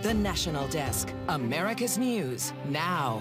The National Desk, America's News, now.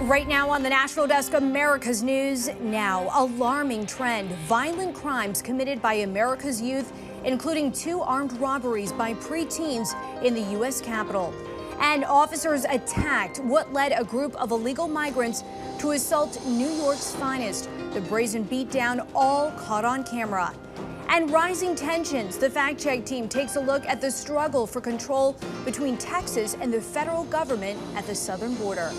Right now on the National Desk, America's News Now. Alarming trend. Violent crimes committed by America's youth, including 2 armed robberies by preteens in the U.S. Capitol. And officers attacked what led a group of illegal migrants to assault New York's finest. The brazen beatdown, all caught on camera. And rising tensions. The fact-check team takes a look at the struggle for control between Texas and the federal government at the southern border.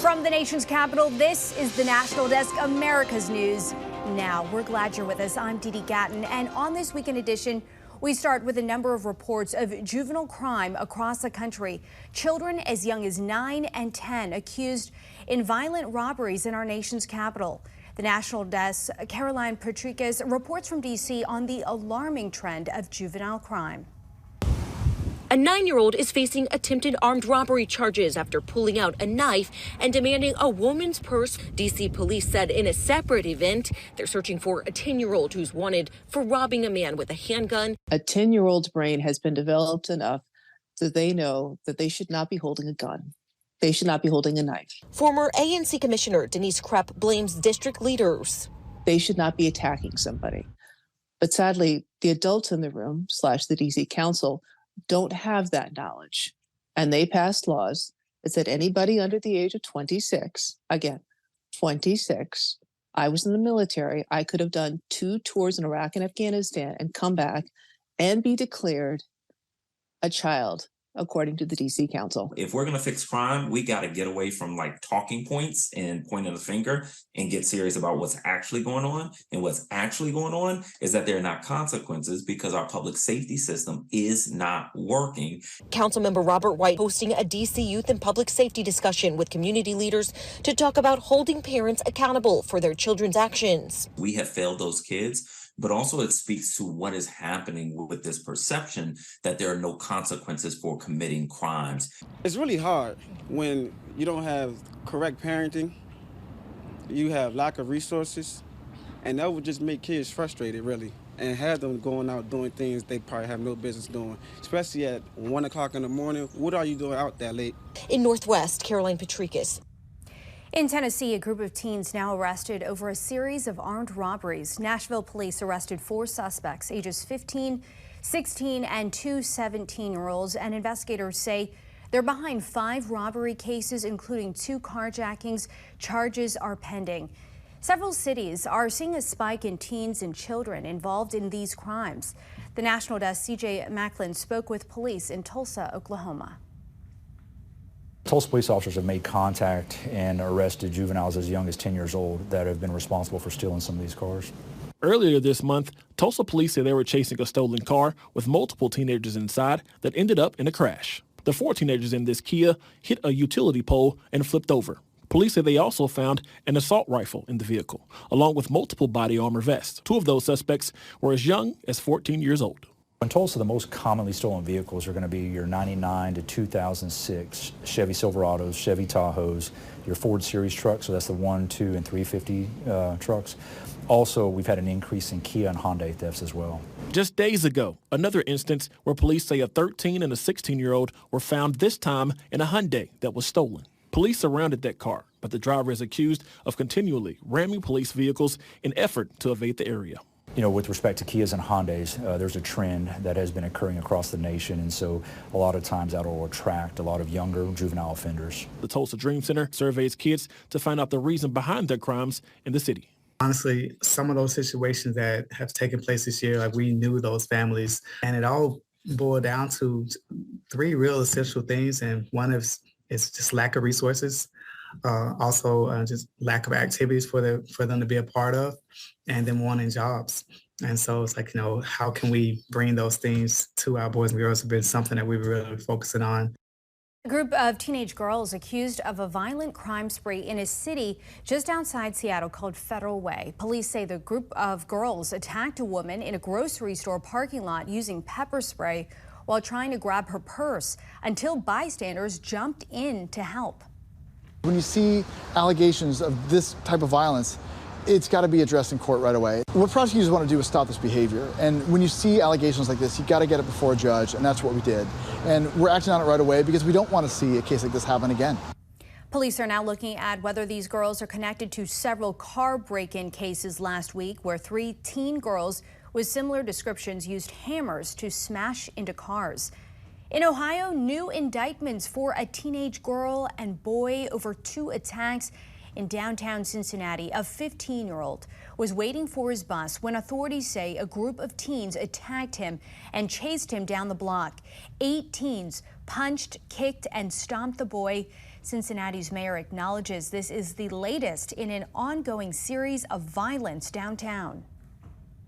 From the nation's capital, this is the National Desk, America's News Now. We're glad you're with us. I'm Dee Dee Gatton, and on this weekend edition, we start with a number of reports of juvenile crime across the country. Children as young as 9 and 10 accused in violent robberies in our nation's capital. The National Desk, Caroline Patrikas reports from D.C. on the alarming trend of juvenile crime. A 9-year-old is facing attempted armed robbery charges after pulling out a knife and demanding a woman's purse. D.C. police said in a separate event they're searching for a 10-year-old who's wanted for robbing a man with a handgun. A 10-year-old's brain has been developed enough that they know that they should not be holding a gun. They should not be holding a knife. Former ANC Commissioner Denise Krepp blames district leaders. They should not be attacking somebody. But sadly, the adults in the room / the D.C. Council don't have that knowledge. And they passed laws that said anybody under the age of 26, again, 26, I was in the military, I could have done 2 tours in Iraq and Afghanistan and come back and be declared a child, according to the DC Council. If we're going to fix crime, we got to get away from like talking points and pointing the finger and get serious about what's actually going on. And what's actually going on is that there are not consequences because our public safety system is not working. Councilmember Robert White hosting a DC youth and public safety discussion with community leaders to talk about holding parents accountable for their children's actions. We have failed those kids. But also it speaks to what is happening with this perception that there are no consequences for committing crimes. It's really hard when you don't have correct parenting, you have lack of resources, and that would just make kids frustrated, really, and have them going out doing things they probably have no business doing, especially at 1 o'clock in the morning. What are you doing out that late? In Northwest, Caroline Patrikas. In Tennessee, a group of teens now arrested over a series of armed robberies. Nashville police arrested 4 suspects, ages 15, 16, and 2 17-year-olds, and investigators say they're behind 5 robbery cases, including 2 carjackings. Charges are pending. Several cities are seeing a spike in teens and children involved in these crimes. The National Desk, C.J. Macklin spoke with police in Tulsa, Oklahoma. Tulsa police officers have made contact and arrested juveniles as young as 10 years old that have been responsible for stealing some of these cars. Earlier this month, Tulsa police said they were chasing a stolen car with multiple teenagers inside that ended up in a crash. The 4 teenagers in this Kia hit a utility pole and flipped over. Police say they also found an assault rifle in the vehicle, along with multiple body armor vests. 2 of those suspects were as young as 14 years old. In Tulsa, the most commonly stolen vehicles are going to be your 99 to 2006 Chevy Silverados, Chevy Tahoes, your Ford Series trucks, so that's the 1, 2, and 350 trucks. Also, we've had an increase in Kia and Hyundai thefts as well. Just days ago, another instance where police say a 13 and a 16-year-old were found, this time in a Hyundai that was stolen. Police surrounded that car, but the driver is accused of continually ramming police vehicles in effort to evade the area. You know, with respect to Kias and Hyundais, there's a trend that has been occurring across the nation, and so a lot of times that will attract a lot of younger juvenile offenders. The Tulsa Dream Center surveys kids to find out the reason behind their crimes in the city. Honestly, some of those situations that have taken place this year, like we knew those families, and it all boiled down to 3 real essential things, and one is just lack of resources. Also just lack of activities for them to be a part of, and then wanting jobs. And so it's like, you know, how can we bring those things to our boys and girls? Has been something that we've really focusing on. A group of teenage girls accused of a violent crime spree in a city just outside Seattle called Federal Way. Police say the group of girls attacked a woman in a grocery store parking lot using pepper spray while trying to grab her purse until bystanders jumped in to help. When you see allegations of this type of violence, it's got to be addressed in court right away. What prosecutors want to do is stop this behavior. And when you see allegations like this, you got to get it before a judge, and that's what we did. And we're acting on it right away because we don't want to see a case like this happen again. Police are now looking at whether these girls are connected to several car break-in cases last week where 3 teen girls with similar descriptions used hammers to smash into cars. In Ohio, new indictments for a teenage girl and boy over 2 attacks in downtown Cincinnati. A 15-year-old was waiting for his bus when authorities say a group of teens attacked him and chased him down the block. 8 teens punched, kicked, and stomped the boy. Cincinnati's mayor acknowledges this is the latest in an ongoing series of violence downtown.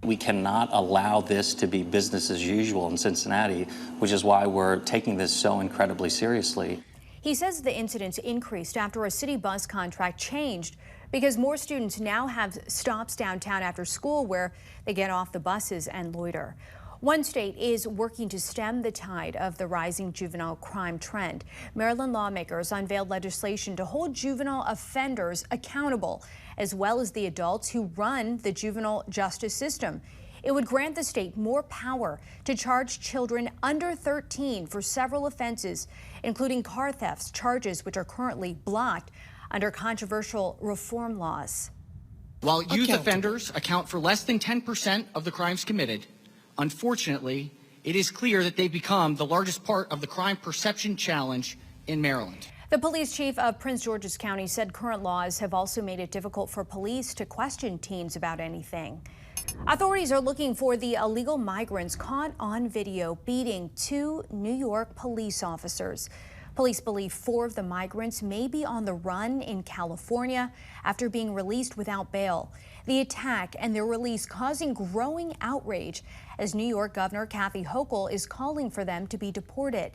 We cannot allow this to be business as usual in Cincinnati, which is why we're taking this so incredibly seriously. He says the incidents increased after a city bus contract changed because more students now have stops downtown after school where they get off the buses and loiter. One state is working to stem the tide of the rising juvenile crime trend. Maryland lawmakers unveiled legislation to hold juvenile offenders accountable, as well as the adults who run the juvenile justice system. It would grant the state more power to charge children under 13 for several offenses, including car thefts, charges which are currently blocked under controversial reform laws. While youth offenders account for less than 10% of the crimes committed, unfortunately, it is clear that they've become the largest part of the crime perception challenge in Maryland. The police chief of Prince George's County said current laws have also made it difficult for police to question teens about anything. Authorities are looking for the illegal migrants caught on video beating 2 New York police officers. Police believe 4 of the migrants may be on the run in California after being released without bail. The attack and their release causing growing outrage as New York Governor Kathy Hochul is calling for them to be deported.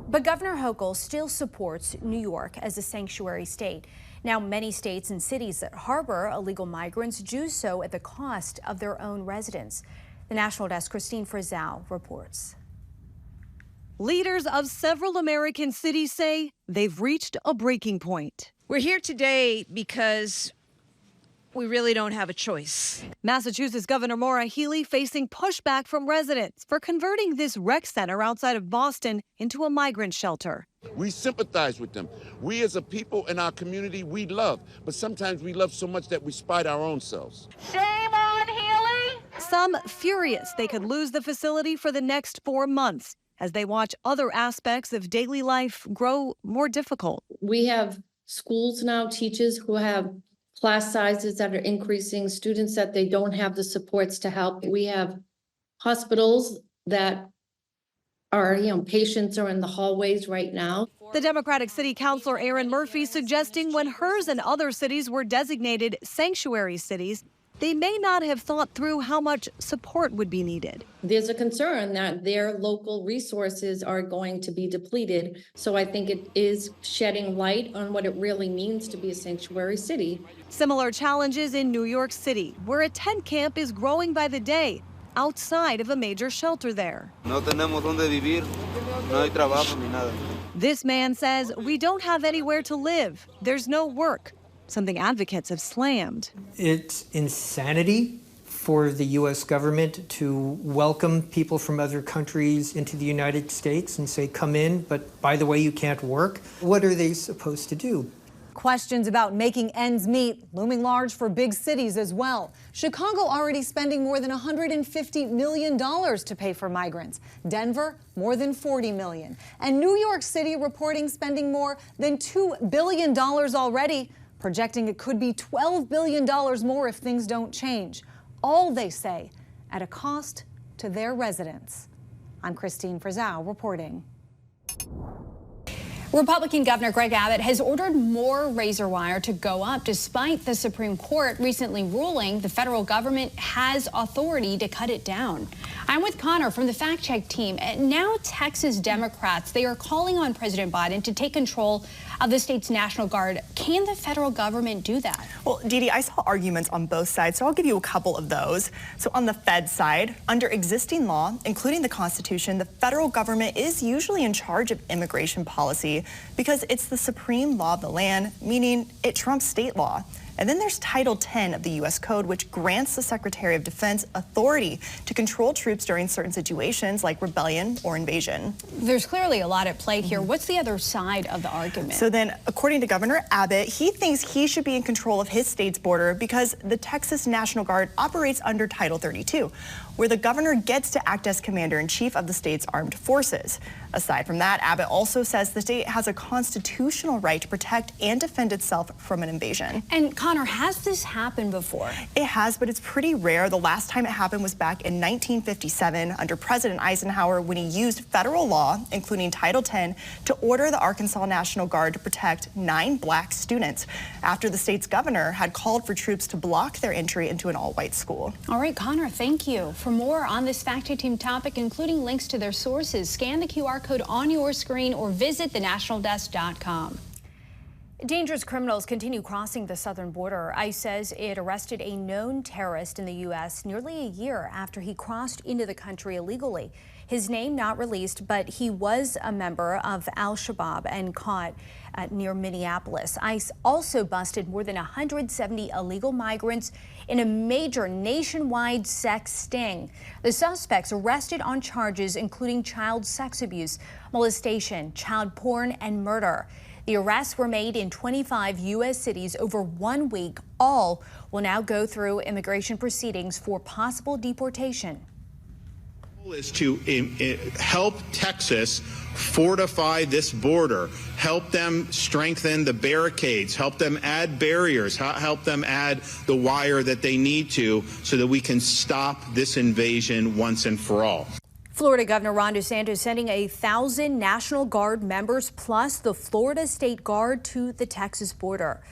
But Governor Hochul still supports New York as a sanctuary state. Now, many states and cities that harbor illegal migrants do so at the cost of their own residents. The National Desk, Christine Frizzell reports. Leaders of several American cities say they've reached a breaking point. We're here today because we really don't have a choice. Massachusetts Governor Maura Healey facing pushback from residents for converting this rec center outside of Boston into a migrant shelter. We sympathize with them. We as a people in our community, we love, but sometimes we love so much that we spite our own selves. Shame on Healey! Some furious they could lose the facility for the next 4 months as they watch other aspects of daily life grow more difficult. We have schools now, teachers who have class sizes that are increasing, students that they don't have the supports to help. We have hospitals that are, patients are in the hallways right now. The Democratic City Councilor Erin Murphy suggesting when hers and other cities were designated sanctuary cities, they may not have thought through how much support would be needed. There's a concern that their local resources are going to be depleted. So I think it is shedding light on what it really means to be a sanctuary city. Similar challenges in New York City, where a tent camp is growing by the day outside of a major shelter there. No tenemos donde vivir, no hay trabajo ni nada. This man says we don't have anywhere to live. There's no work. Something advocates have slammed. It's insanity for the U.S. government to welcome people from other countries into the United States and say, come in, but by the way, you can't work. What are they supposed to do? Questions about making ends meet looming large for big cities as well. Chicago already spending more than $150 million to pay for migrants. Denver, more than $40 million. And New York City reporting spending more than $2 billion already, projecting it could be $12 billion more if things don't change. All, they say, at a cost to their residents. I'm Christine Frizzell reporting. Republican Governor Greg Abbott has ordered more razor wire to go up despite the Supreme Court recently ruling the federal government has authority to cut it down. I'm with Connor from the Fact Check team. Now Texas Democrats, they are calling on President Biden to take control of the state's National Guard. Can the federal government do that? Well, Dee, I saw arguments on both sides, so I'll give you a couple of those. So on the Fed side, under existing law, including the Constitution, the federal government is usually in charge of immigration policy. authority because it's the supreme law of the land, meaning it trumps state law. And then there's Title 10 of the U.S. Code, which grants the Secretary of Defense authority to control troops during certain situations like rebellion or invasion. There's clearly a lot at play here. What's the other side of the argument? So then, according to Governor Abbott, he thinks he should be in control of his state's border because the Texas National Guard operates under Title 32, where the governor gets to act as commander-in-chief of the state's armed forces. Aside from that, Abbott also says the state has a constitutional right to protect and defend itself from an invasion. And Connor, has this happened before? It has, but it's pretty rare. The last time it happened was back in 1957 under President Eisenhower when he used federal law, including Title 10, to order the Arkansas National Guard to protect 9 black students after the state's governor had called for troops to block their entry into an all-white school. All right, Connor, thank you. For more on this Fact Check Team topic, including links to their sources, scan the QR code on your screen or visit thenationaldesk.com. Dangerous criminals continue crossing the southern border. ICE says it arrested a known terrorist in the U.S. nearly a year after he crossed into the country illegally. His name not released, but he was a member of Al-Shabaab and caught near Minneapolis. ICE also busted more than 170 illegal migrants in a major nationwide sex sting. The suspects arrested on charges including child sex abuse, molestation, child porn, and murder. The arrests were made in 25 U.S. cities over 1 week. All will now go through immigration proceedings for possible deportation. Is to help Texas fortify this border, help them strengthen the barricades, help them add barriers, help them add the wire that they need to so that we can stop this invasion once and for all. Florida Governor Ron DeSantis sending 1,000 National Guard members plus the Florida State Guard to the Texas border.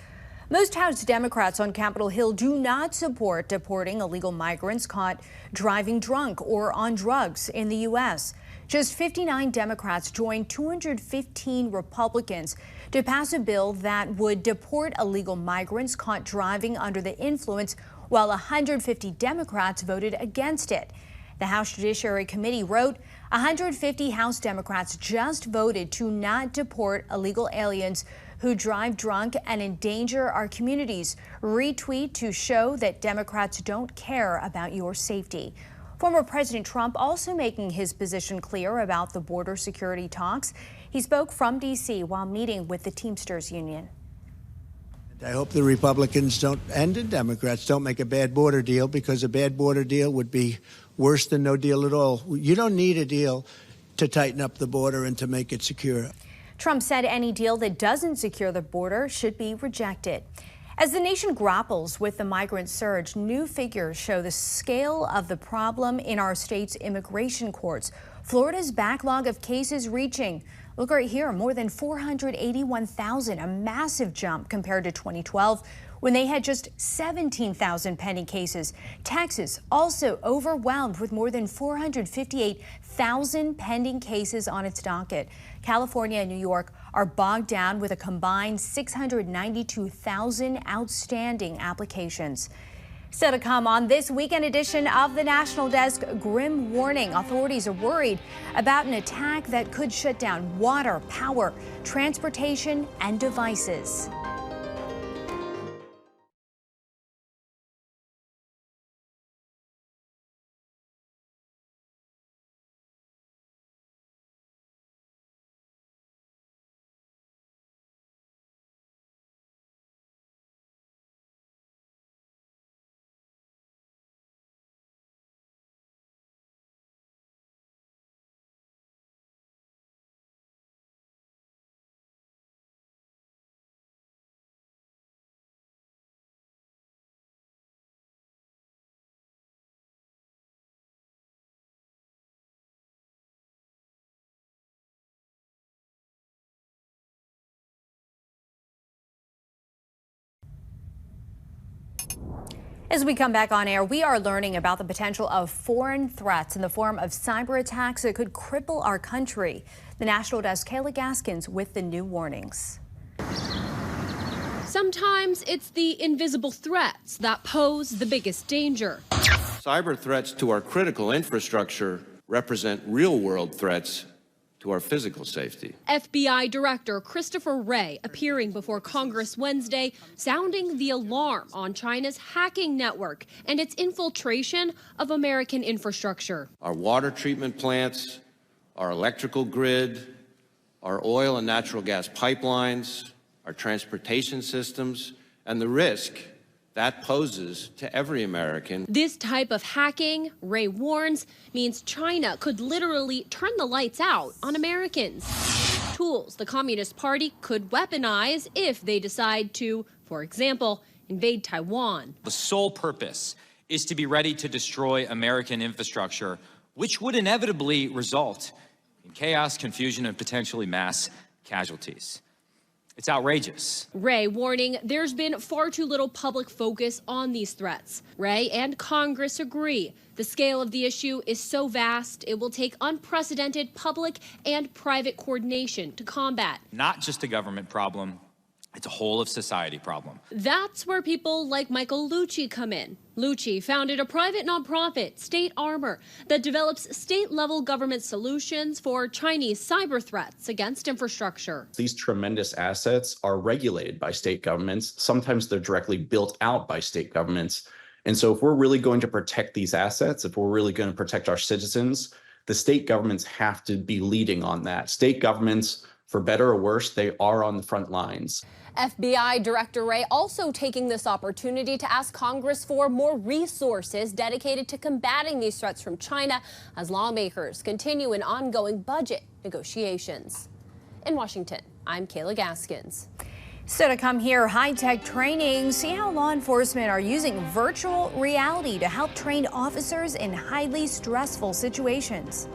Most House Democrats on Capitol Hill do not support deporting illegal migrants caught driving drunk or on drugs in the U.S. Just 59 Democrats joined 215 Republicans to pass a bill that would deport illegal migrants caught driving under the influence, while 150 Democrats voted against it. The House Judiciary Committee wrote 150 House Democrats just voted to not deport illegal aliens who drive drunk and endanger our communities. Retweet to show that Democrats don't care about your safety. Former President Trump also making his position clear about the border security talks. He spoke from D.C. while meeting with the Teamsters Union. I hope the Republicans don't, and the Democrats don't make a bad border deal, because a bad border deal would be worse than no deal at all. You don't need a deal to tighten up the border and to make it secure. Trump said any deal that doesn't secure the border should be rejected. As the nation grapples with the migrant surge, new figures show the scale of the problem in our state's immigration courts. Florida's backlog of cases reaching, look right here, more than 481,000, a massive jump compared to 2012, when they had just 17,000 pending cases. Texas also overwhelmed with more than 458,000 pending cases on its docket. California and New York are bogged down with a combined 692,000 outstanding applications. Still to come on this weekend edition of the National Desk, grim warning. Authorities are worried about an attack that could shut down water, power, transportation, and devices. As we come back on air, we are learning about the potential of foreign threats in the form of cyber attacks that could cripple our country. The National Desk, Kayla Gaskins with the new warnings. Sometimes it's the invisible threats that pose the biggest danger. Cyber threats to our critical infrastructure represent real-world threats to to our physical safety. FBI Director Christopher Wray appearing before Congress Wednesday, sounding the alarm on China's hacking network and its infiltration of American infrastructure. Our water treatment plants, our electrical grid, our oil and natural gas pipelines, our transportation systems, and the risk that poses to every American. This type of hacking, Wray warns, means China could literally turn the lights out on Americans. Tools the Communist Party could weaponize if they decide to, for example, invade Taiwan. The sole purpose is to be ready to destroy American infrastructure, which would inevitably result in chaos, confusion, and potentially mass casualties. It's outrageous. Wray warning there's been far too little public focus on these threats. Wray and Congress agree. The scale of the issue is so vast, it will take unprecedented public and private coordination to combat. Not just a government problem, it's a whole of society problem. That's where people like Michael Lucci come in. Lucci founded a private nonprofit, State Armor, that develops state-level government solutions for Chinese cyber threats against infrastructure. These tremendous assets are regulated by state governments. Sometimes they're directly built out by state governments. And so if we're really going to protect these assets, if we're really going to protect our citizens, the state governments have to be leading on that. State governments, for better or worse, they are on the front lines. FBI Director Wray also taking this opportunity to ask Congress for more resources dedicated to combating these threats from China as lawmakers continue in ongoing budget negotiations. In Washington, I'm Kayla Gaskins. So to come here, high-tech training. See how law enforcement are using virtual reality to help train officers in highly stressful situations.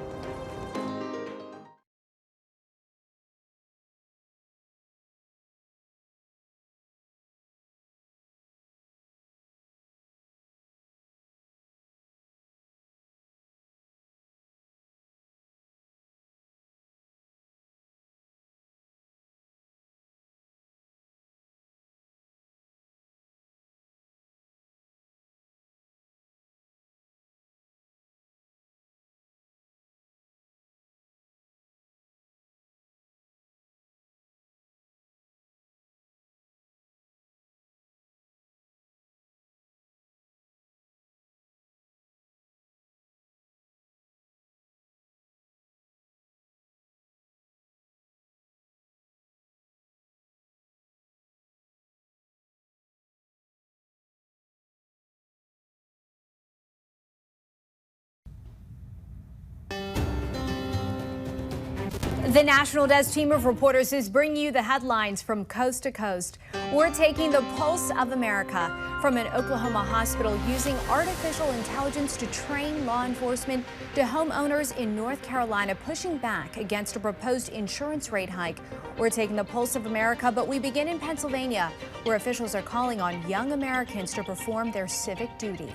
The National Desk team of reporters is bringing you the headlines from coast to coast. We're taking the pulse of America from an Oklahoma hospital using artificial intelligence to train law enforcement to homeowners in North Carolina pushing back against a proposed insurance rate hike. We're taking the pulse of America, but we begin in Pennsylvania, where officials are calling on young Americans to perform their civic duty.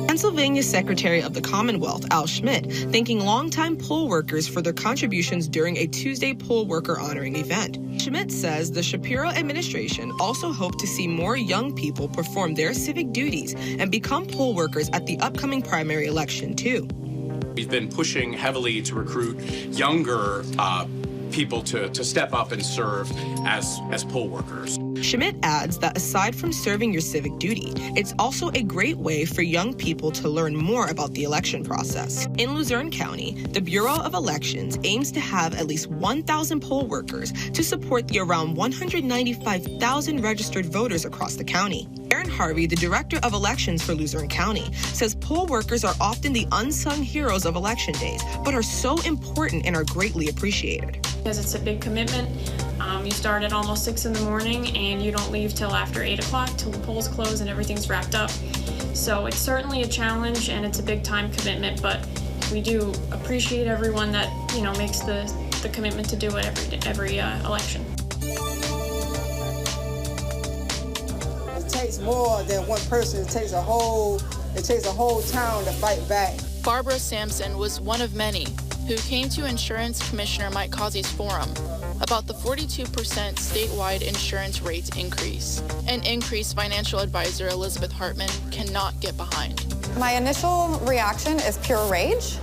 Pennsylvania's Secretary of the Commonwealth, Al Schmidt, thanking longtime poll workers for their contributions during a Tuesday poll worker honoring event. Schmidt says the Shapiro administration also hoped to see more young people perform their civic duties and become poll workers at the upcoming primary election, too. We've been pushing heavily to recruit younger people to step up and serve as poll workers. Schmidt adds that aside from serving your civic duty, it's also a great way for young people to learn more about the election process. In Luzerne County, the Bureau of Elections aims to have at least 1,000 poll workers to support the around 195,000 registered voters across the county. Aaron Harvey, the Director of Elections for Luzerne County, says poll workers are often the unsung heroes of election days, but are so important and are greatly appreciated. Because it's a big commitment. You start at almost 6 in the morning and you don't leave till after 8 o'clock till the polls close and everything's wrapped up. So it's certainly a challenge and it's a big time commitment, but we do appreciate everyone that, makes the commitment to do it every election. It takes more than one person. It takes a whole town to fight back. Barbara Sampson was one of many who came to Insurance Commissioner Mike Causey's forum about the 42% statewide insurance rate increase, an increase financial advisor Elizabeth Hartman cannot get behind. My initial reaction is pure rage.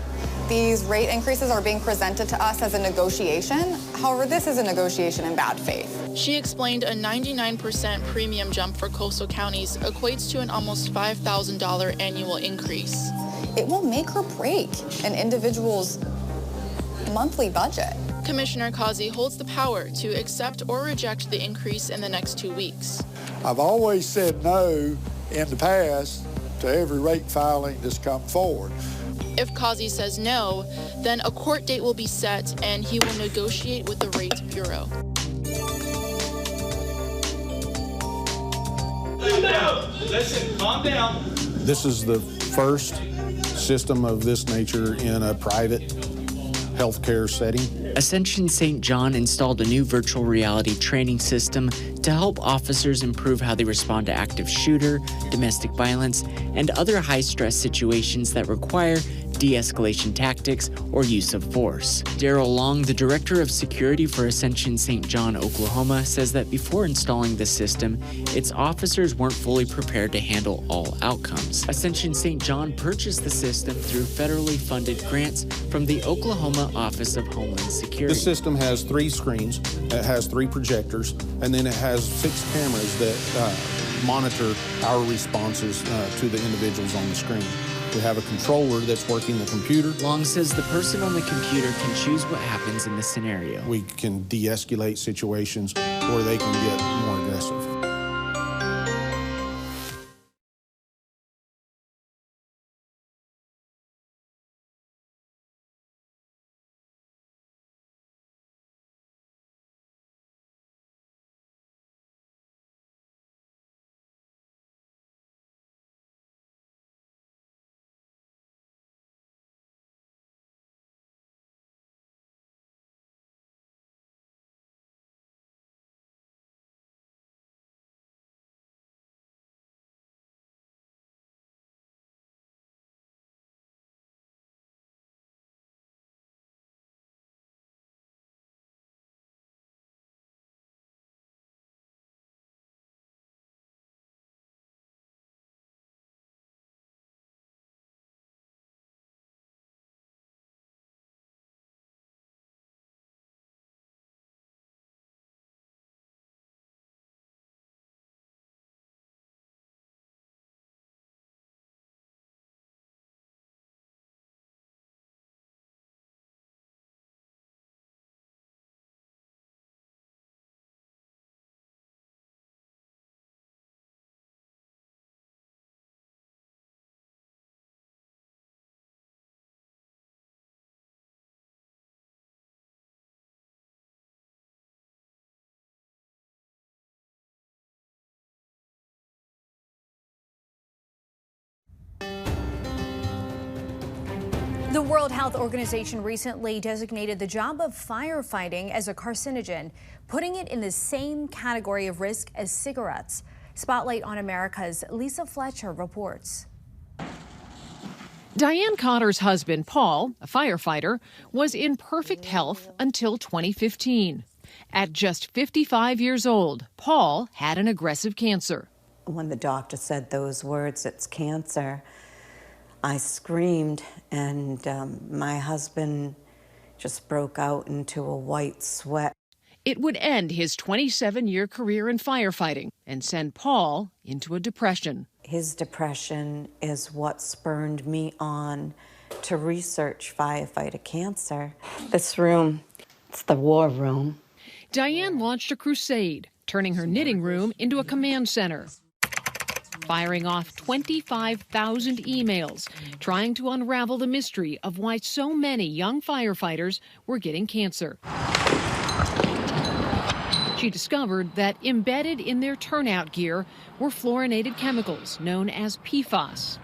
These rate increases are being presented to us as a negotiation. However, this is a negotiation in bad faith. She explained a 99% premium jump for coastal counties equates to an almost $5,000 annual increase. It will make or break an individual's monthly budget. Commissioner Causey holds the power to accept or reject the increase in the next 2 weeks. I've always said no in the past to every rate filing that's come forward. If Causey says no, then a court date will be set and he will negotiate with the Rates Bureau. Listen, calm down. This is the first system of this nature in a private healthcare setting. Ascension St. John installed a new virtual reality training system to help officers improve how they respond to active shooter, domestic violence, and other high-stress situations that require de-escalation tactics or use of force. Daryl Long, the director of security for Ascension St. John, Oklahoma, says that before installing the system, its officers weren't fully prepared to handle all outcomes. Ascension St. John purchased the system through federally funded grants from the Oklahoma Office of Homeland Security. The system has 3 screens, it has 3 projectors, and then it has 6 cameras that monitor our responses to the individuals on the screen. We have a controller that's working the computer. Long says the person on the computer can choose what happens in the scenario. We can de-escalate situations or they can get more aggressive. The World Health Organization recently designated the job of firefighting as a carcinogen, putting it in the same category of risk as cigarettes. Spotlight on America's Lisa Fletcher reports. Diane Cotter's husband, Paul, a firefighter, was in perfect health until 2015. At just 55 years old, Paul had an aggressive cancer. When the doctor said those words, "It's cancer," I screamed, and my husband just broke out into a white sweat. It would end his 27-year career in firefighting and send Paul into a depression. His depression is what spurred me on to research firefighter cancer. This room, it's the war room. Diane launched a crusade, turning her knitting room into a command center, firing off 25,000 emails, trying to unravel the mystery of why so many young firefighters were getting cancer. She discovered that embedded in their turnout gear were fluorinated chemicals known as PFAS,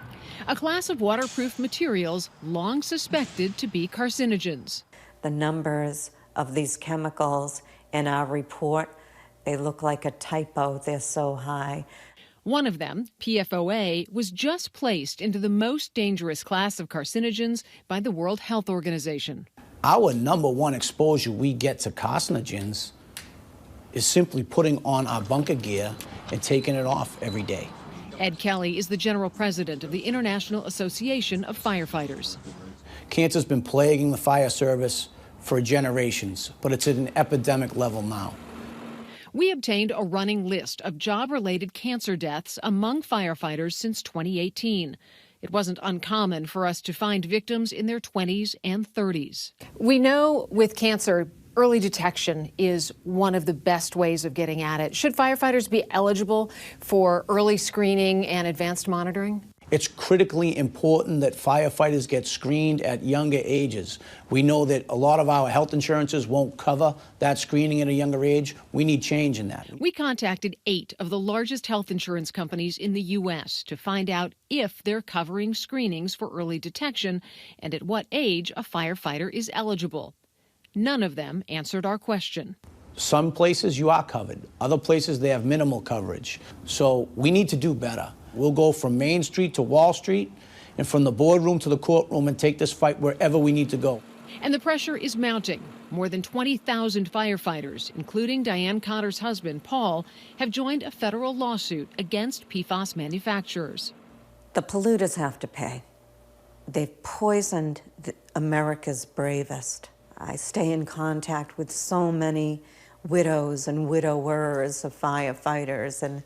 a class of waterproof materials long suspected to be carcinogens. The numbers of these chemicals in our report, they look like a typo. They're so high. One of them, PFOA, was just placed into the most dangerous class of carcinogens by the World Health Organization. Our number one exposure we get to carcinogens is simply putting on our bunker gear and taking it off every day. Ed Kelly is the general president of the International Association of Firefighters. Cancer's been plaguing the fire service for generations, but it's at an epidemic level now. We obtained a running list of job-related cancer deaths among firefighters since 2018. It wasn't uncommon for us to find victims in their 20s and 30s. We know with cancer, early detection is one of the best ways of getting at it. Should firefighters be eligible for early screening and advanced monitoring? It's critically important that firefighters get screened at younger ages. We know that a lot of our health insurances won't cover that screening at a younger age. We need change in that. We contacted 8 of the largest health insurance companies in the U.S. to find out if they're covering screenings for early detection and at what age a firefighter is eligible. None of them answered our question. Some places you are covered. Other places they have minimal coverage. So we need to do better. We'll go from Main Street to Wall Street and from the boardroom to the courtroom and take this fight wherever we need to go. And the pressure is mounting. More than 20,000 firefighters, including Diane Cotter's husband, Paul, have joined a federal lawsuit against PFAS manufacturers. The polluters have to pay. They've poisoned America's bravest. I stay in contact with so many widows and widowers of firefighters, and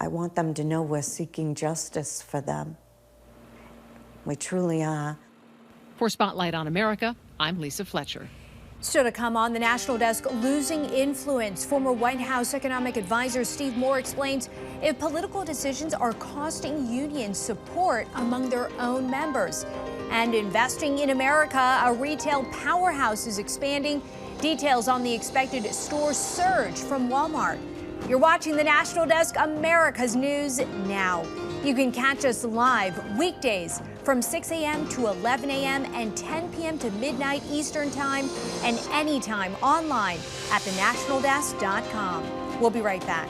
I want them to know we're seeking justice for them. We truly are. For Spotlight on America, I'm Lisa Fletcher. Still to come on the National Desk, losing influence. Former White House economic advisor Steve Moore explains if political decisions are costing unions support among their own members. And investing in America, a retail powerhouse is expanding. Details on the expected store surge from Walmart. You're watching the National Desk, America's News Now. You can catch us live weekdays from 6 a.m. to 11 a.m. and 10 p.m. to midnight Eastern Time and anytime online at thenationaldesk.com. We'll be right back.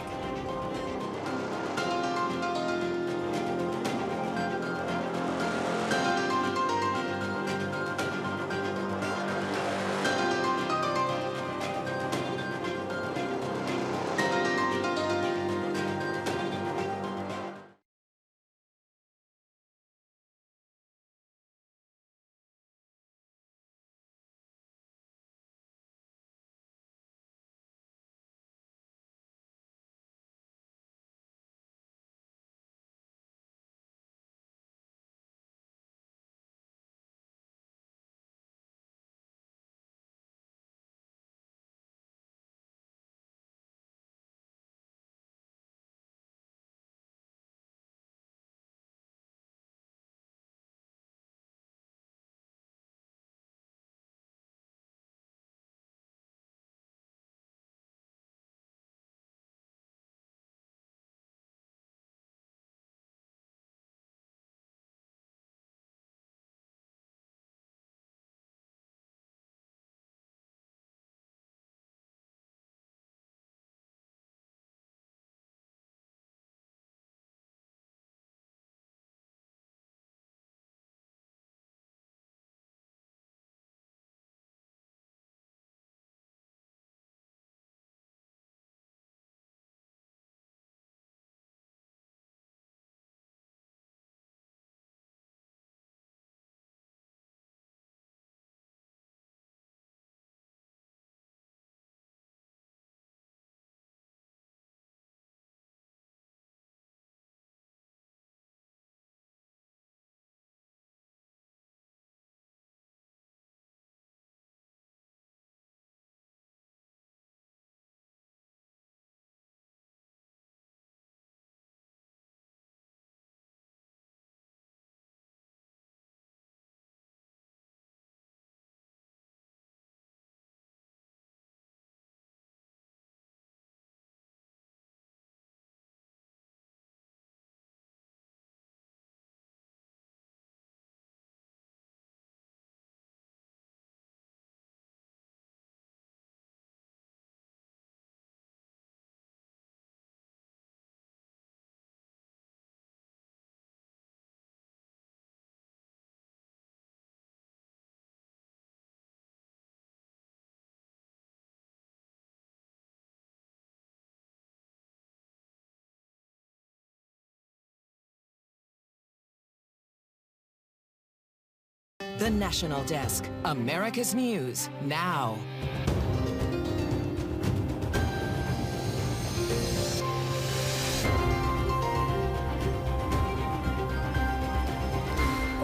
The National Desk, America's News Now.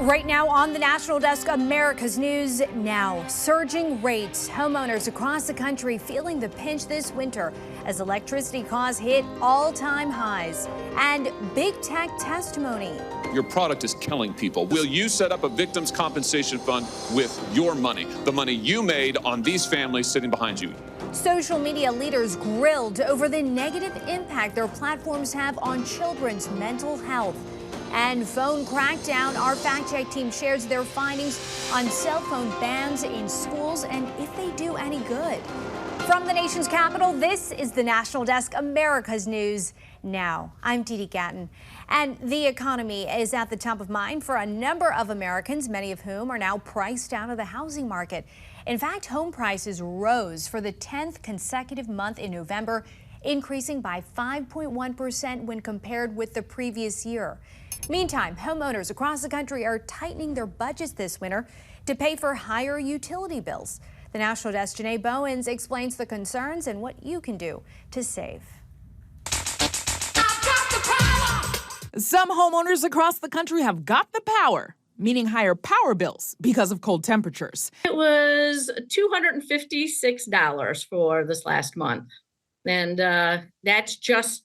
Right now on the National Desk, America's News Now. Surging rates. Homeowners across the country feeling the pinch this winter as electricity costs hit all-time highs. And big tech testimony. Your product is killing people. Will you set up a victims' compensation fund with your money, the money you made on these families sitting behind you? Social media leaders grilled over the negative impact their platforms have on children's mental health. And phone crackdown. Our fact-check team shares their findings on cell phone bans in schools and if they do any good. From the nation's capital, this is the National Desk, America's News Now. I'm Dee Gatton. And the economy is at the top of mind for a number of Americans, many of whom are now priced out of the housing market. In fact, home prices rose for the 10th consecutive month in November, increasing by 5.1% when compared with the previous year. Meantime, homeowners across the country are tightening their budgets this winter to pay for higher utility bills. The National Desk Janae Bowens explains the concerns and what you can do to save. Some homeowners across the country have got the power, meaning higher power bills because of cold temperatures. It was $256 for this last month, and that's just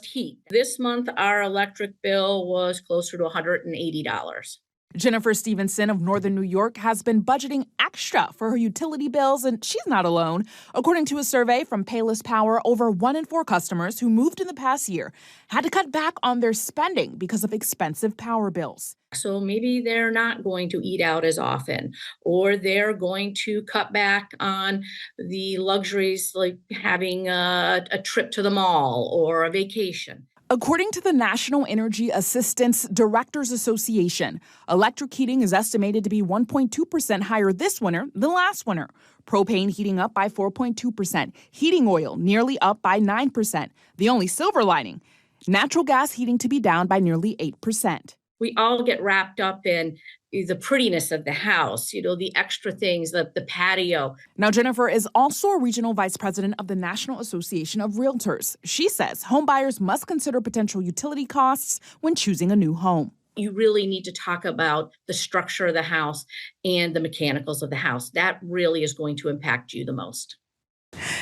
heat. This month, our electric bill was closer to $180. Jennifer Stevenson of Northern New York has been budgeting extra for her utility bills, and she's not alone. According to a survey from Payless Power, over 1 in 4 customers who moved in the past year had to cut back on their spending because of expensive power bills. So maybe they're not going to eat out as often, or they're going to cut back on the luxuries like having a trip to the mall or a vacation. According to the National Energy Assistance Directors Association, electric heating is estimated to be 1.2% higher this winter than last winter. Propane heating up by 4.2%, heating oil nearly up by 9%. The only silver lining, natural gas heating to be down by nearly 8%. We all get wrapped up in the prettiness of the house, the extra things, the patio. Now, Jennifer is also a regional vice president of the National Association of Realtors. She says home buyers must consider potential utility costs when choosing a new home. You really need to talk about the structure of the house and the mechanicals of the house. That really is going to impact you the most.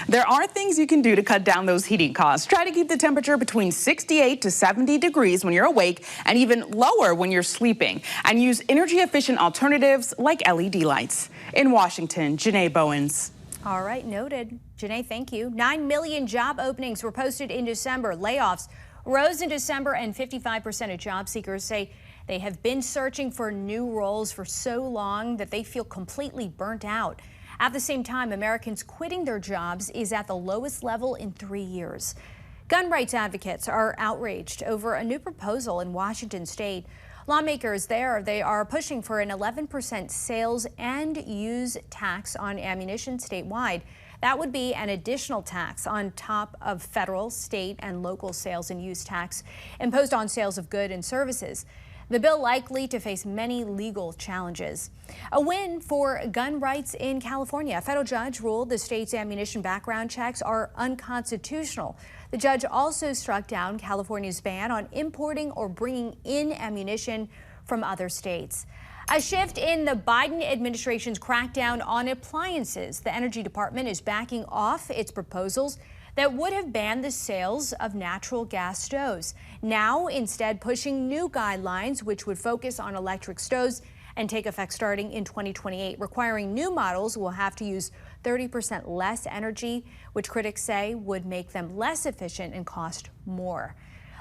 There are things you can do to cut down those heating costs. Try to keep the temperature between 68 to 70 degrees when you're awake and even lower when you're sleeping. And use energy-efficient alternatives like LED lights. In Washington, Janae Bowens. All right, noted. Janae, thank you. 9 million job openings were posted in December. Layoffs rose in December, and 55% of job seekers say they have been searching for new roles for so long that they feel completely burnt out. At the same time, Americans quitting their jobs is at the lowest level in 3 years. Gun rights advocates are outraged over a new proposal in Washington state. Lawmakers there, they are pushing for an 11% sales and use tax on ammunition statewide. That would be an additional tax on top of federal, state, and local sales and use tax imposed on sales of goods and services. The bill likely to face many legal challenges. A win for gun rights in California. A federal judge ruled the state's ammunition background checks are unconstitutional. The judge also struck down California's ban on importing or bringing in ammunition from other states. A shift in the Biden administration's crackdown on appliances. The Energy Department is backing off its proposals that would have banned the sales of natural gas stoves. Now, instead, pushing new guidelines which would focus on electric stoves and take effect starting in 2028, requiring new models will have to use 30% less energy, which critics say would make them less efficient and cost more.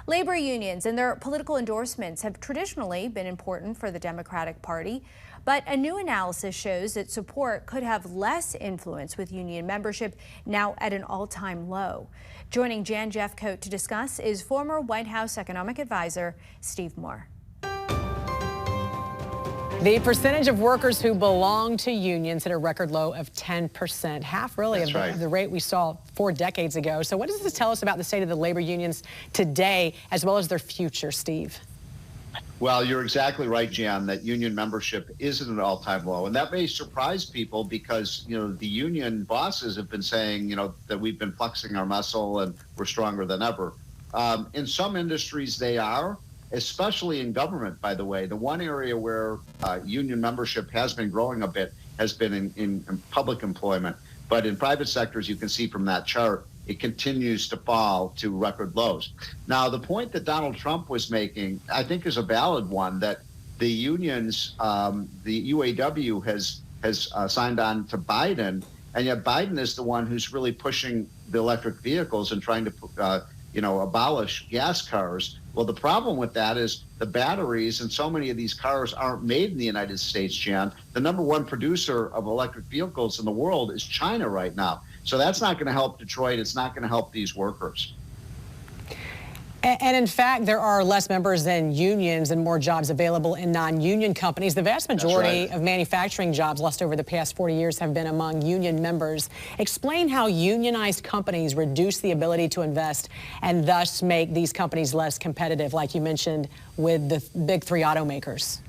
Labor unions and their political endorsements have traditionally been important for the Democratic Party, but a new analysis shows that support could have less influence with union membership now at an all-time low. Joining Jan Jeffcoat to discuss is former White House economic advisor Steve Moore. The percentage of workers who belong to unions hit a record low of 10%, half really of the rate we saw 4 decades ago. So what does this tell us about the state of the labor unions today as well as their future, Steve? Well, you're exactly right, Jan, that union membership is at an all-time low. And that may surprise people because, the union bosses have been saying, that we've been flexing our muscle and we're stronger than ever. In some industries, they are, especially in government, by the way. The one area where union membership has been growing a bit has been in public employment. But in private sectors, you can see from that chart, it continues to fall to record lows. Now, the point that Donald Trump was making, I think, is a valid one, that the unions, the UAW has signed on to Biden, and yet Biden is the one who's really pushing the electric vehicles and trying to, abolish gas cars. Well, the problem with that is the batteries and so many of these cars aren't made in the United States, Jan. The number one producer of electric vehicles in the world is China right now. So that's not going to help Detroit. It's not going to help these workers. And in fact, there are less members than unions and more jobs available in non-union companies. The vast majority of manufacturing jobs lost over the past 40 years have been among union members. Explain how unionized companies reduce the ability to invest and thus make these companies less competitive, like you mentioned with the big three automakers.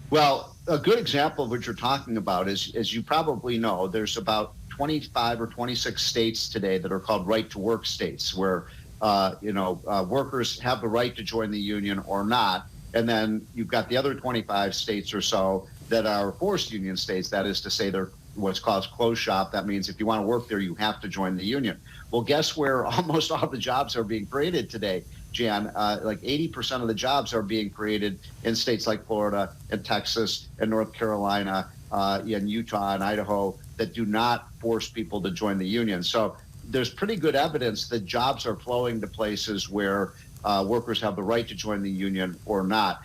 Well, a good example of what you're talking about is, as you probably know, there's about 25 or 26 states today that are called right-to-work states, where workers have the right to join the union or not. And then you've got the other 25 states or so that are forced union states. That is to say, they're what's called closed shop. That means if you want to work there, you have to join the union. Well, guess where almost all the jobs are being created today, Jan? Like 80% of the jobs are being created in states like Florida and Texas and North Carolina and Utah and Idaho that do not force people to join the union. So there's pretty good evidence that jobs are flowing to places where workers have the right to join the union or not.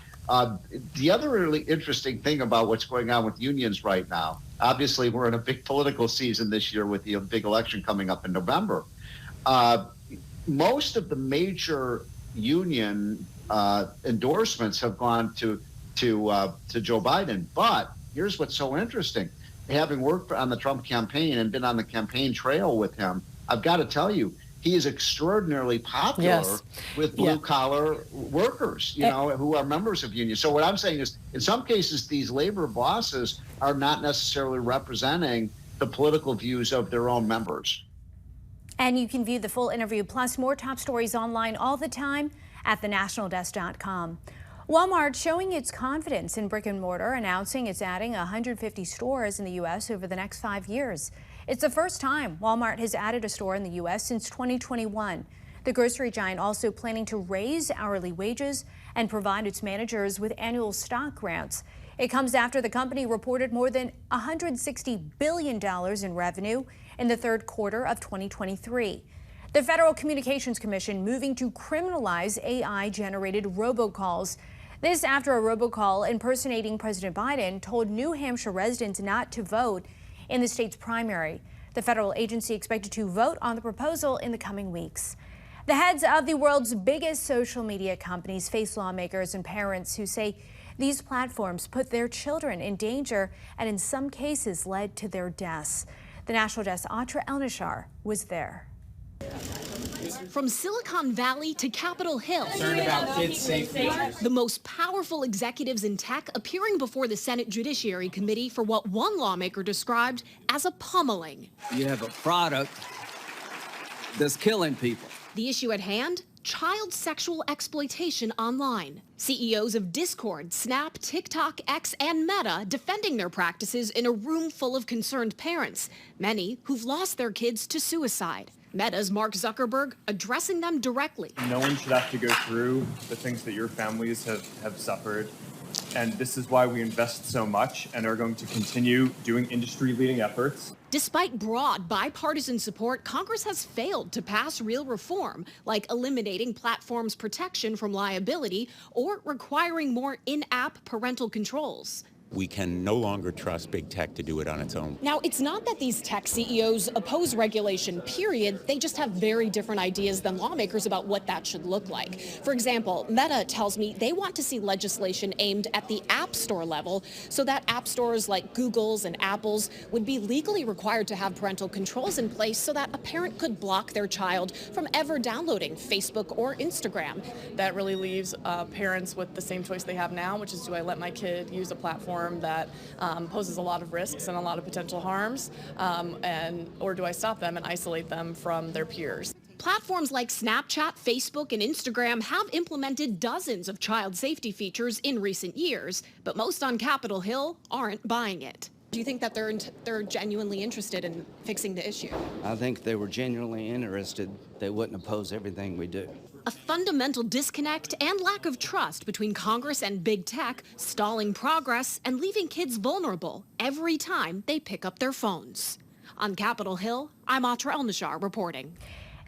The other really interesting thing about what's going on with unions right now, obviously we're in a big political season this year with the big election coming up in November. Most of the major union endorsements have gone to Joe Biden. But here's what's so interesting. Having worked on the Trump campaign and been on the campaign trail with him, I've got to tell you, he is extraordinarily popular with blue-collar workers, who are members of unions. So what I'm saying is, in some cases, these labor bosses are not necessarily representing the political views of their own members. And you can view the full interview plus more top stories online all the time at thenationaldesk.com. Walmart showing its confidence in brick and mortar, announcing it's adding 150 stores in the U.S. over the next 5 years. It's the first time Walmart has added a store in the U.S. since 2021. The grocery giant also planning to raise hourly wages and provide its managers with annual stock grants. It comes after the company reported more than $160 billion in revenue in the third quarter of 2023. The Federal Communications Commission moving to criminalize AI-generated robocalls. This after a robocall impersonating President Biden told New Hampshire residents not to vote in the state's primary. The federal agency expected to vote on the proposal in the coming weeks. The heads of the world's biggest social media companies face lawmakers and parents who say these platforms put their children in danger and in some cases led to their deaths. The National Desk Atra Elnishar was there. From Silicon Valley to Capitol Hill, concerned about kids' safety. The most powerful executives in tech appearing before the Senate Judiciary Committee for what one lawmaker described as a pummeling. You have a product that's killing people. The issue at hand? Child sexual exploitation online. CEOs of Discord, Snap, TikTok, X, and Meta defending their practices in a room full of concerned parents, many who've lost their kids to suicide. Meta's Mark Zuckerberg addressing them directly. No one should have to go through the things that your families have suffered. And this is why we invest so much and are going to continue doing industry-leading efforts. Despite broad bipartisan support, Congress has failed to pass real reform, like eliminating platforms' protection from liability or requiring more in-app parental controls. We can no longer trust big tech to do it on its own. Now, it's not that these tech CEOs oppose regulation, period. They just have very different ideas than lawmakers about what that should look like. For example, Meta tells me they want to see legislation aimed at the App Store level so that app stores like Google's and Apple's would be legally required to have parental controls in place so that a parent could block their child from ever downloading Facebook or Instagram. That really leaves parents with the same choice they have now, which is, do I let my kid use a platform that poses a lot of risks and a lot of potential harms, or do I stop them and isolate them from their peers? Platforms like Snapchat, Facebook, and Instagram have implemented dozens of child safety features in recent years, but most on Capitol Hill aren't buying it. Do you think that they're genuinely interested in fixing the issue? I think if they were genuinely interested, they wouldn't oppose everything we do. A fundamental disconnect and lack of trust between Congress and big tech, stalling progress and leaving kids vulnerable every time they pick up their phones. On Capitol Hill, I'm Atra El-Nashar reporting.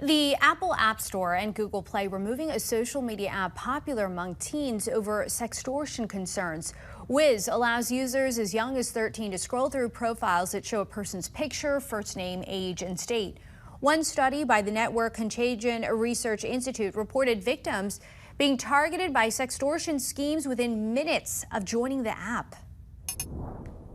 The Apple App Store and Google Play removing a social media app popular among teens over sextortion concerns. Wiz allows users as young as 13 to scroll through profiles that show a person's picture, first name, age, and state. One study by the Network Contagion Research Institute reported victims being targeted by sextortion schemes within minutes of joining the app.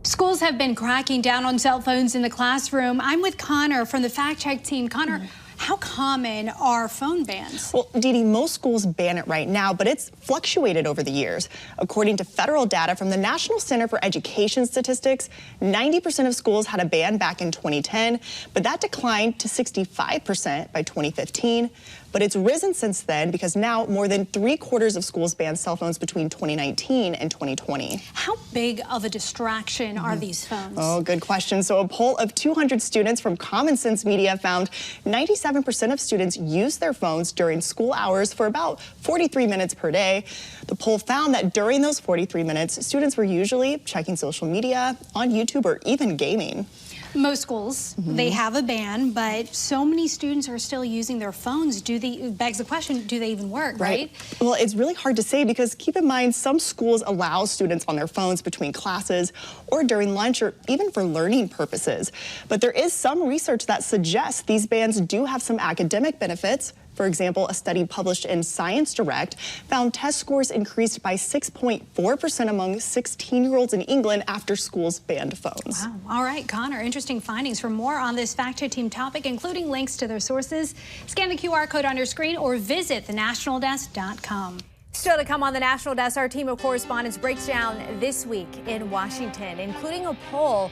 Schools have been cracking down on cell phones in the classroom. I'm with Connor from the Fact Check team. Connor, how common are phone bans? Well, Dee Dee, most schools ban it right now, but it's fluctuated over the years. According to federal data from the National Center for Education Statistics, 90% of schools had a ban back in 2010, but that declined to 65% by 2015. But it's risen since then because now more than 3/4 of schools banned cell phones between 2019 and 2020. How big of a distraction are these phones? Oh, good question. So a poll of 200 students from Common Sense Media found 97% of students use their phones during school hours for about 43 minutes per day. The poll found that during those 43 minutes, students were usually checking social media, on YouTube, or even gaming. Most schools, they have a ban, but so many students are still using their phones. Begs the question, do they even work, right? Well, it's really hard to say because keep in mind, some schools allow students on their phones between classes or during lunch or even for learning purposes. But there is some research that suggests these bans do have some academic benefits. For example, a study published in Science Direct found test scores increased by 6.4% among 16-year-olds in England after schools banned phones. Wow. All right, Connor, interesting findings. For more on this Fact Check team topic, including links to their sources, scan the QR code on your screen or visit thenationaldesk.com. Still to come on the National Desk, our team of correspondents breaks down this week in Washington, including a poll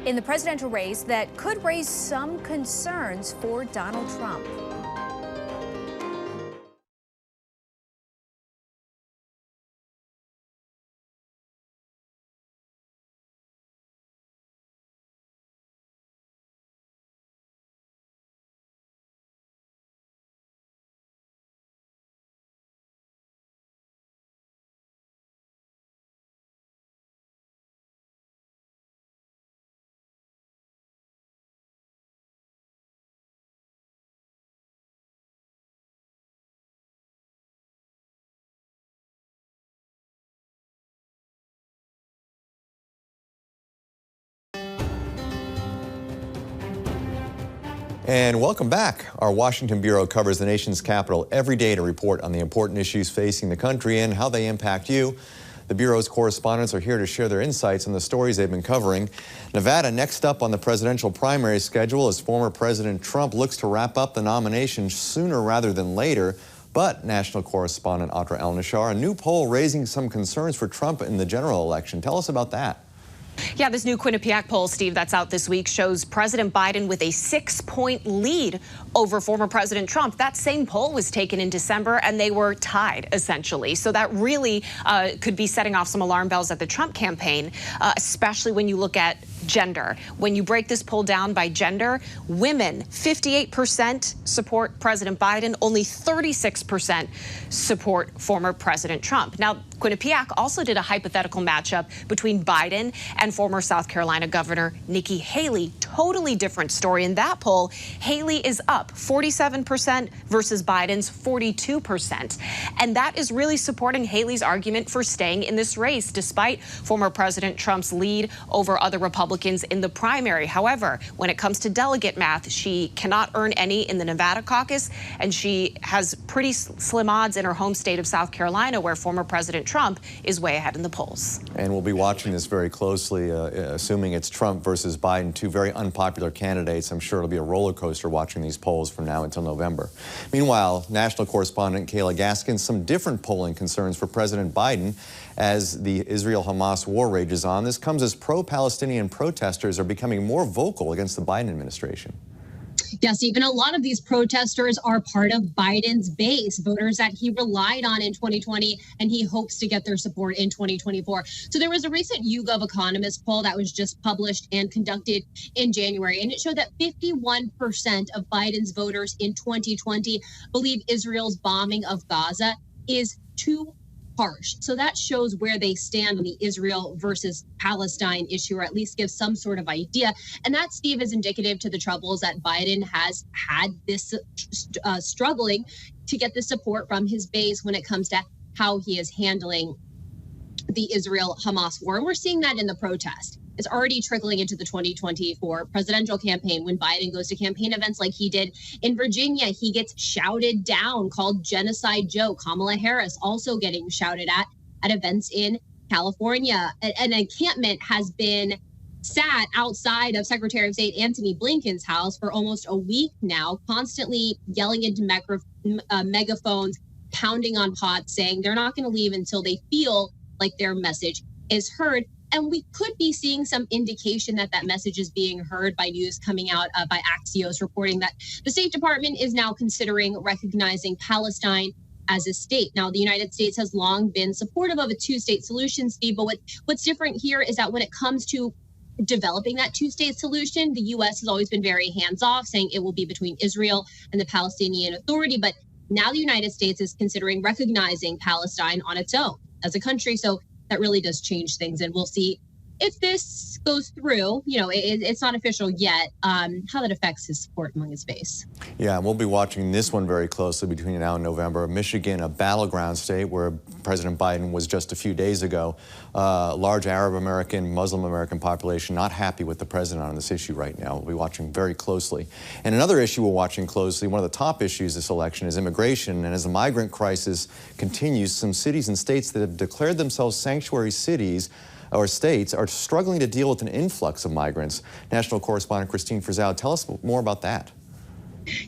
in the presidential race that could raise some concerns for Donald Trump. And welcome back. Our Washington Bureau covers the nation's capital every day to report on the important issues facing the country and how they impact you. The Bureau's correspondents are here to share their insights on the stories they've been covering. Nevada next up on the presidential primary schedule as former President Trump looks to wrap up the nomination sooner rather than later. But national correspondent Atra El-Nashar, a new poll raising some concerns for Trump in the general election. Tell us about that. Yeah, this new Quinnipiac poll, Steve, that's out this week shows President Biden with a 6-point lead over former President Trump. That same poll was taken in December, and they were tied, essentially. So that really could be setting off some alarm bells at the Trump campaign, especially when you look at gender. When you break this poll down by gender, women, 58% support President Biden, only 36% support former President Trump. Now, Quinnipiac also did a hypothetical matchup between Biden and former South Carolina Governor Nikki Haley. Totally different story. In that poll, Haley is up 47% versus Biden's 42%. And that is really supporting Haley's argument for staying in this race, despite former President Trump's lead over other Republicans in the primary. However, when it comes to delegate math, she cannot earn any in the Nevada caucus, and she has pretty slim odds in her home state of South Carolina, where former President Trump is way ahead in the polls. And we'll be watching this very closely, assuming it's Trump versus Biden, two very unpopular candidates. I'm sure it'll be a roller coaster watching these polls from now until November. Meanwhile, national correspondent Kayla Gaskin, some different polling concerns for President Biden as the Israel-Hamas war rages on. This comes as pro-Palestinian protesters are becoming more vocal against the Biden administration. Yes, Stephen, a lot of these protesters are part of Biden's base, voters that he relied on in 2020, and he hopes to get their support in 2024. So there was a recent YouGov Economist poll that was just published and conducted in January, and it showed that 51% of Biden's voters in 2020 believe Israel's bombing of Gaza is too harsh. So that shows where they stand on the Israel versus Palestine issue, or at least gives some sort of idea. And that, Steve, is indicative to the troubles that Biden has had this struggling to get the support from his base when it comes to how he is handling the Israel-Hamas war. And we're seeing that in the protest. It's already trickling into the 2024 presidential campaign. When Biden goes to campaign events like he did in Virginia, he gets shouted down, called Genocide Joe. Kamala Harris also getting shouted at events in California. An encampment has been sat outside of Secretary of State Antony Blinken's house for almost a week now, constantly yelling into megaphones, pounding on pots, saying they're not going to leave until they feel like their message is heard. And we could be seeing some indication that that message is being heard by news coming out by Axios reporting that the State Department is now considering recognizing Palestine as a state. Now, the United States has long been supportive of a two-state solution, Steve, but what's different here is that when it comes to developing that two-state solution, the U.S. has always been very hands-off, saying it will be between Israel and the Palestinian Authority. But now the United States is considering recognizing Palestine on its own as a country. So that really does change things, and we'll see if this goes through. You know, it's not official yet, how that affects his support among his base. Yeah, and we'll be watching this one very closely between now and November. Michigan, a battleground state where President Biden was just a few days ago. Large Arab American, Muslim American population not happy with the president on this issue right now. We'll be watching very closely. And another issue we're watching closely, one of the top issues this election, is immigration. And as the migrant crisis continues, some cities and states that have declared themselves sanctuary cities or states are struggling to deal with an influx of migrants. National correspondent Christine Frizzell, tell us more about that.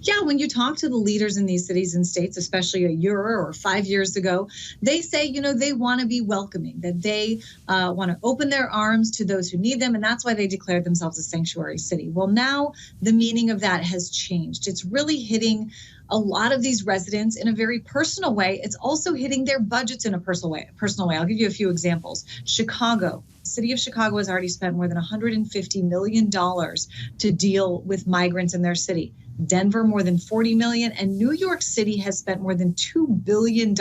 Yeah, when you talk to the leaders in these cities and states, especially a year or 5 years ago, they say, you know, they want to be welcoming, that they want to open their arms to those who need them. And that's why they declared themselves a sanctuary city. Well, now the meaning of that has changed. It's really hitting a lot of these residents in a very personal way. It's also hitting their budgets in a personal way. I'll give you a few examples. Chicago. The city of Chicago has already spent more than $150 million to deal with migrants in their city. Denver, more than $40 million, and New York City has spent more than $2 billion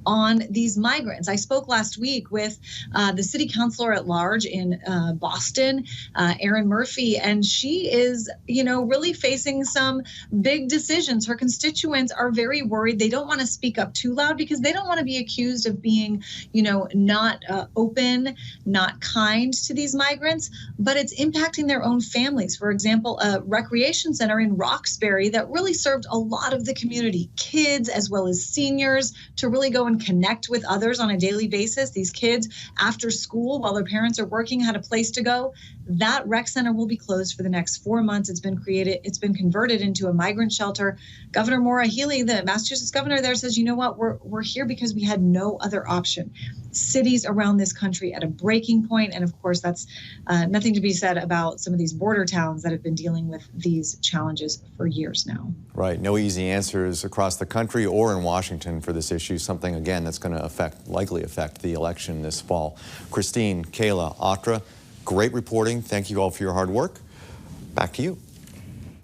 on these migrants. I spoke last week with the city councilor at large in Boston, Erin Murphy, and she is, you know, really facing some big decisions. Her constituents are very worried. They don't want to speak up too loud because they don't want to be accused of being, you know, not open, not kind to these migrants, but it's impacting their own families. For example, a recreation center in Roxbury that really served a lot of the community, kids as well as seniors, to really go and connect with others on a daily basis. These kids after school while their parents are working had a place to go. That rec center will be closed for the next 4 months. It's been converted into a migrant shelter. Governor Maura Healey, the Massachusetts governor there, says, you know what, we're here because we had no other option. Cities around this country at a breaking point. And of course, that's nothing to be said about some of these border towns that have been dealing with these challenges for years now. Right. No easy answers across the country or in Washington for this issue, something, again, that's going to likely affect the election this fall. Christine, Kayla, Atra, Great reporting. Thank you all for your hard work. Back to you.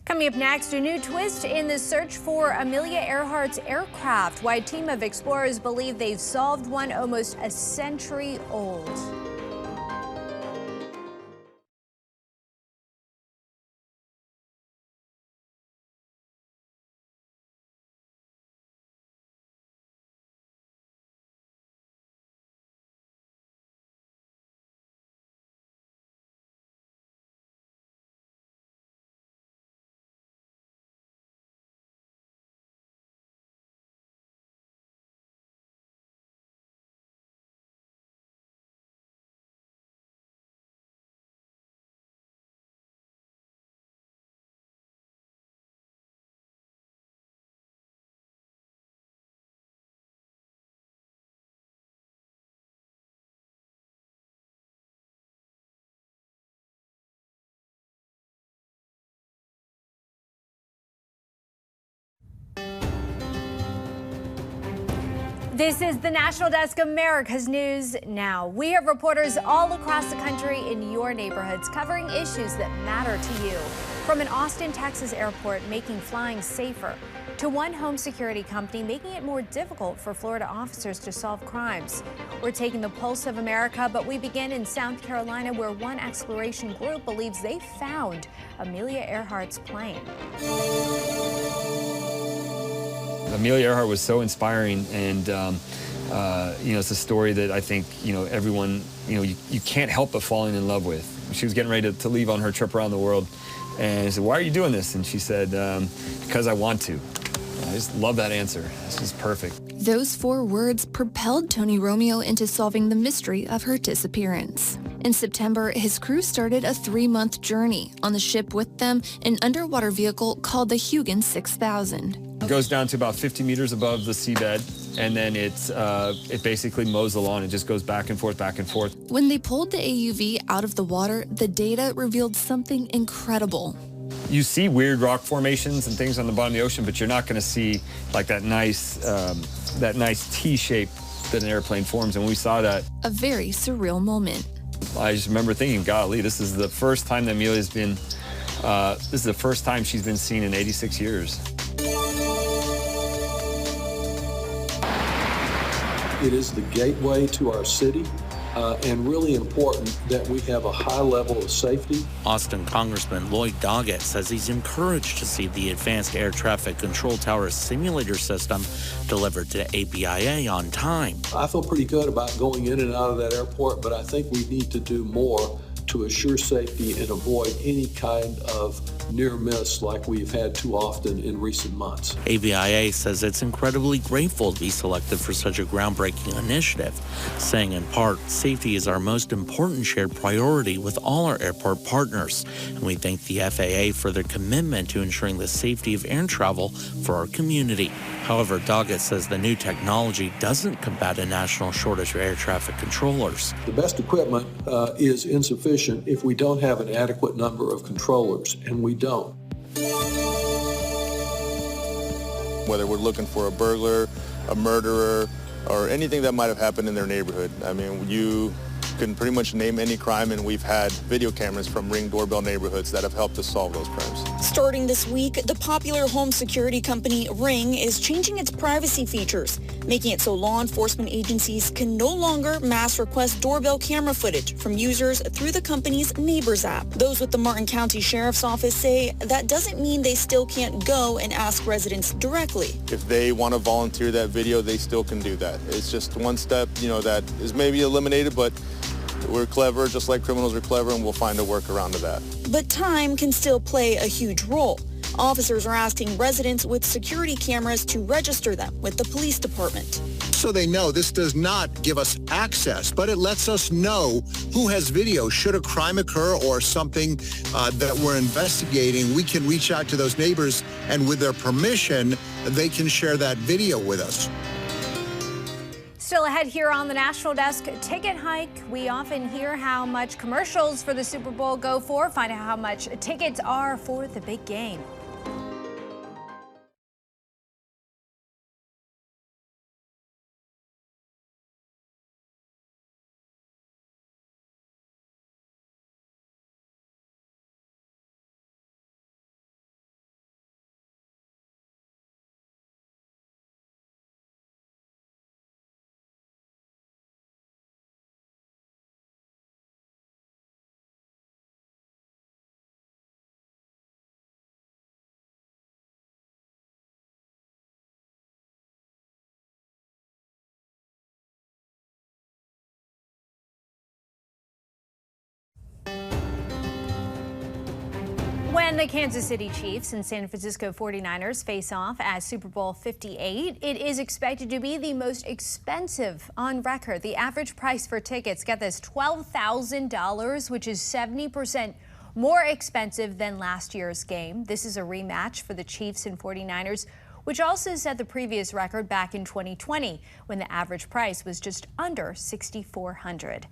Coming up next, a new twist in the search for Amelia Earhart's aircraft. Why a team of explorers believe they've solved one almost a century old. This is the National Desk, America's News Now. We have reporters all across the country in your neighborhoods covering issues that matter to you. From an Austin, Texas airport making flying safer, to one home security company making it more difficult for Florida officers to solve crimes. We're taking the pulse of America, but we begin in South Carolina, where one exploration group believes they found Amelia Earhart's plane. Amelia Earhart was so inspiring, and it's a story that I think everyone you can't help but falling in love with. She was getting ready to leave on her trip around the world, and I said, "Why are you doing this?" And she said, "Because I want to." I just love that answer. This is perfect. Those 4 words propelled Tony Romeo into solving the mystery of her disappearance. In September, his crew started a 3-month journey. On the ship with them, an underwater vehicle called the Hugin 6000. It goes down to about 50 meters above the seabed, and then it basically mows the lawn. It just goes back and forth, back and forth. When they pulled the AUV out of the water, the data revealed something incredible. You see weird rock formations and things on the bottom of the ocean, but you're not going to see like that nice T shape that an airplane forms. And we saw that. A very surreal moment. I just remember thinking, golly, this is the first time that Amelia's been, this is the first time she's been seen in 86 years. It is the gateway to our city, and really important that we have a high level of safety. Austin Congressman Lloyd Doggett says he's encouraged to see the Advanced Air Traffic Control Tower simulator system delivered to ABIA on time. I feel pretty good about going in and out of that airport, but I think we need to do more to assure safety and avoid any kind of near miss like we've had too often in recent months. ABIA says it's incredibly grateful to be selected for such a groundbreaking initiative, saying in part, safety is our most important shared priority with all our airport partners, and we thank the FAA for their commitment to ensuring the safety of air travel for our community. However, Doggett says the new technology doesn't combat a national shortage of air traffic controllers. The best equipment is insufficient if we don't have an adequate number of controllers, and we don't. Whether we're looking for a burglar, a murderer, or anything that might have happened in their neighborhood. I mean, you can pretty much name any crime, and we've had video cameras from Ring doorbell neighborhoods that have helped us solve those crimes. Starting this week, the popular home security company Ring is changing its privacy features, making it so law enforcement agencies can no longer mass request doorbell camera footage from users through the company's Neighbors app. Those with the Martin County Sheriff's Office say that doesn't mean they still can't go and ask residents directly. If they want to volunteer that video, they still can do that. It's just one step, that is maybe eliminated, but we're clever, just like criminals are clever, and we'll find a workaround to that. But time can still play a huge role. Officers are asking residents with security cameras to register them with the police department. So they know this does not give us access, but it lets us know who has video. Should a crime occur or something that we're investigating, we can reach out to those neighbors, and with their permission, they can share that video with us. Still ahead here on the National Desk, ticket hike. We often hear how much commercials for the Super Bowl go for. Find out how much tickets are for the big game. And the Kansas City Chiefs and San Francisco 49ers face off at Super Bowl 58. It is expected to be the most expensive on record. The average price for tickets, get this, $12,000, which is 70% more expensive than last year's game. This is a rematch for the Chiefs and 49ers, which also set the previous record back in 2020 when the average price was just under $6,400.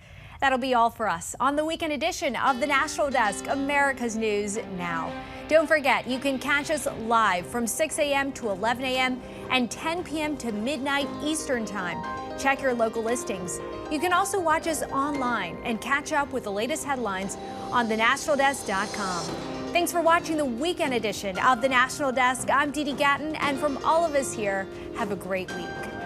That'll be all for us on the weekend edition of the National Desk, America's News Now. Don't forget, you can catch us live from 6 a.m. to 11 a.m. and 10 p.m. to midnight Eastern Time. Check your local listings. You can also watch us online and catch up with the latest headlines on thenationaldesk.com. Thanks for watching the weekend edition of the National Desk. I'm Dee Dee Gatton, and from all of us here, have a great week.